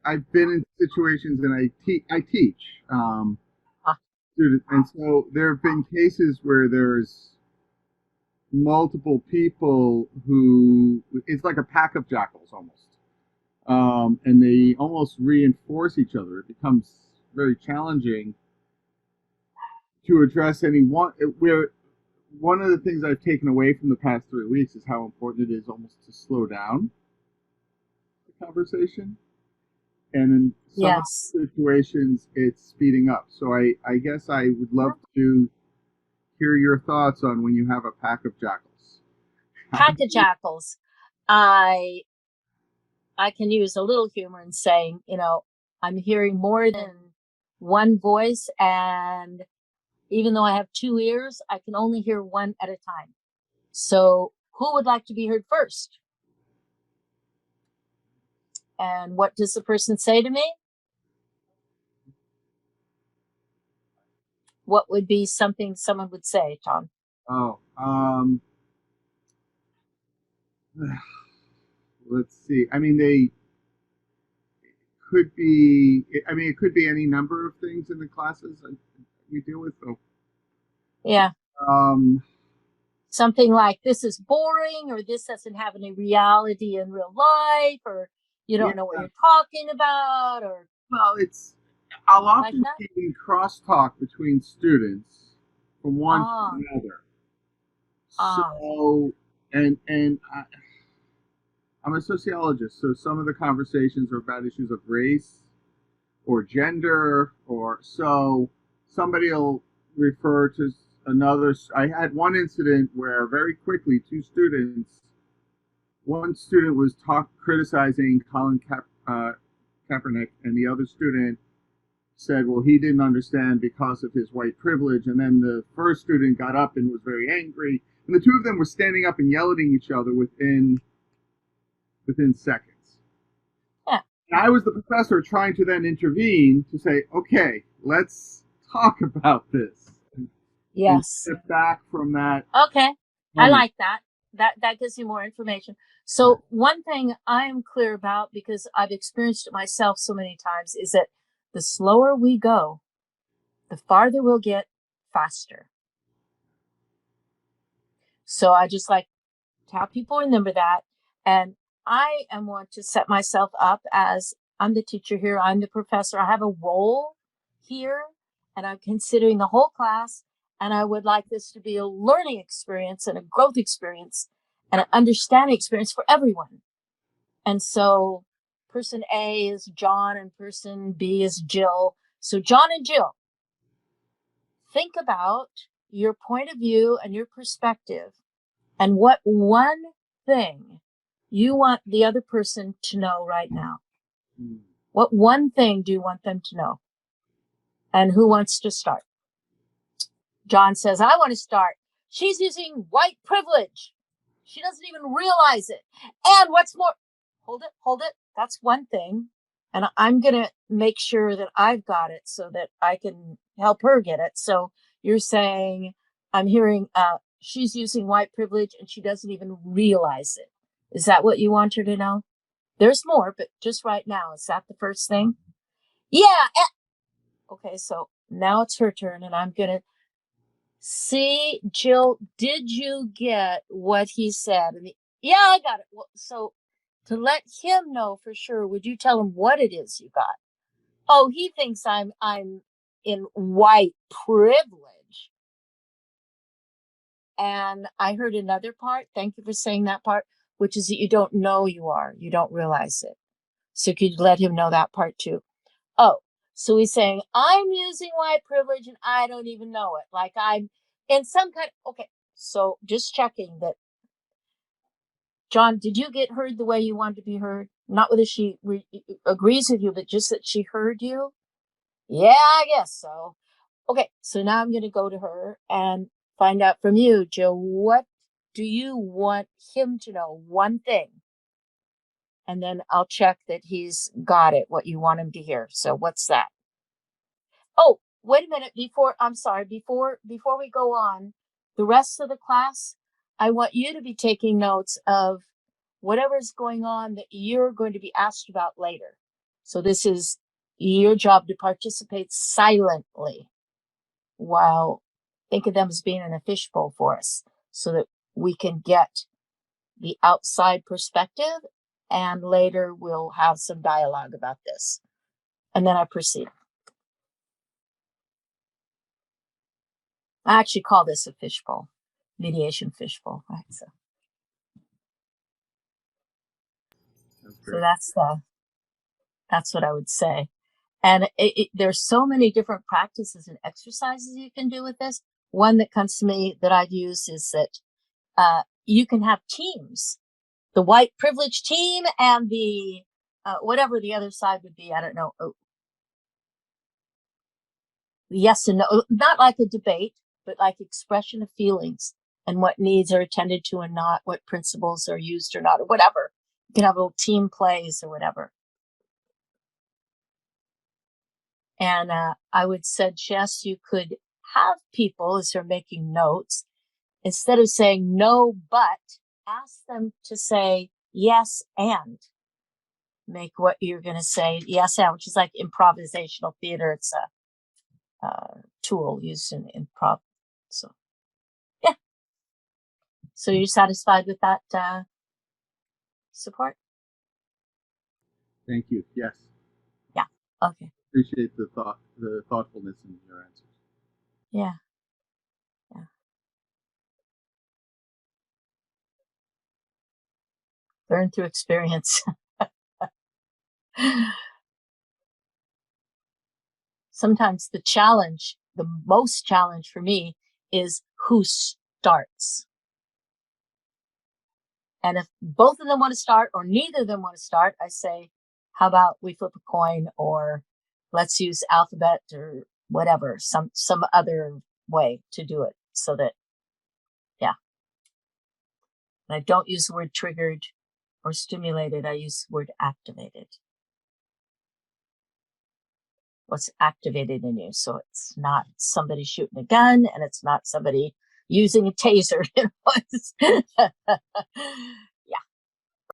I've been in situations, and I teach Uh, students, and so there have been cases where there's multiple people who it's like a pack of jackals almost, and they almost reinforce each other. It becomes very challenging to address any one. Where one of the things I've taken away from the past 3 weeks is how important it is almost to slow down the conversation, and in some of yes. the situations, it's speeding up. So I guess I would love to hear your thoughts on when you have a pack of jackals. How Pack do of you, jackals. I I can use a little humor in saying, I'm hearing more than one voice, and even though I have two ears, I can only hear one at a time. So, who would like to be heard first? And what does the person say to me? What would be something someone would say, Tom? oh, let's see. I mean, they could be. I mean, it could be any number of things in the classes that we deal with. So, Yeah. um, Something like, this is boring, or this doesn't have any reality in real life, or you yeah. don't know what you're talking about, or Well, I'll like often that. see crosstalk between students from one to Ah, another. ah, So, I'm a sociologist, so some of the conversations are about issues of race or gender, or so somebody will refer to another. I had one incident where very quickly two students, one student was criticizing Kaepernick, and the other student said, well, he didn't understand because of his white privilege. And then the first student got up and was very angry. And the two of them were standing up and yelling at each other within seconds. yeah, And I was the professor trying to then intervene to say, okay, let's talk about this and yes. step back from that Okay, I moment. like that. That gives you more information. Right. So one thing I am clear about, because I've experienced it myself so many times, is that the slower we go, the farther we'll get faster. So I just like to have people remember that. And I am want to set myself up as, I'm the teacher here, I'm the professor, I have a role here, and I'm considering the whole class. And I would like this to be a learning experience and a growth experience and an understanding experience for everyone. And so person A is John and person B is Jill. So, John and Jill, think about your point of view and your perspective, and what one thing you want the other person to know right now. Mm. What one thing do you want them to know? And who wants to start? John says, I want to start. She's using white privilege. She doesn't even realize it. And what's more, hold it. That's one thing. And I'm going to make sure that I've got it so that I can help her get it. So you're saying, I'm hearing, she's using white privilege and she doesn't even realize it. Is that what you want her to know? There's more, but just right now, is that the first thing? Yeah. Okay, so now it's her turn, and I'm going to see, Jill, did you get what he said? And yeah, I got it. Well, so to let him know for sure, would you tell him what it is you got? Oh, he thinks I'm in white privilege. And I heard another part. Thank you for saying that part, which is that you don't know you are. You don't realize it. So could you let him know that part too? Oh, so he's saying, I'm using white privilege and I don't even know it. Like I'm in some kind of, okay. So just checking that, John, did you get heard the way you wanted to be heard? Not whether she agrees with you, but just that she heard you? Yeah, I guess so. Okay, so now I'm going to go to her and find out from you, Jill, what do you want him to know? One thing. And then I'll check that he's got it, what you want him to hear. So what's that? Oh, wait a minute. I'm sorry, before we go on, the rest of the class, I want you to be taking notes of whatever's going on that you're going to be asked about later. So this is your job to participate silently while think of them as being in a fishbowl for us so that we can get the outside perspective, and later we'll have some dialogue about this. And then I proceed. I actually call this a fishbowl, mediation fishbowl, right? So that's what I would say. And there's so many different practices and exercises you can do with this. One that comes to me that I've used is that you can have teams, the white privilege team and the whatever the other side would be. I don't know. Yes and no, not like a debate, but like expression of feelings and what needs are attended to and not, what principles are used or not, or whatever. You can have little team plays or whatever. And I would suggest you could have people, as they're making notes, instead of saying no, but ask them to say yes and. Make what you're going to say yes and, which is like improvisational theater. It's a tool used in improv. So, yeah. So you're satisfied with that support? Thank you. Yes. Yeah. Okay. Appreciate the thoughtfulness in your answers. Yeah. Yeah. Learn through experience. Sometimes the most challenge for me is who starts. And if both of them want to start or neither of them want to start, I say, how about we flip a coin, or let's use alphabet or whatever, some other way to do it so that, yeah. And I don't use the word triggered or stimulated. I use the word activated. What's activated in you. So it's not somebody shooting a gun and it's not somebody using a taser.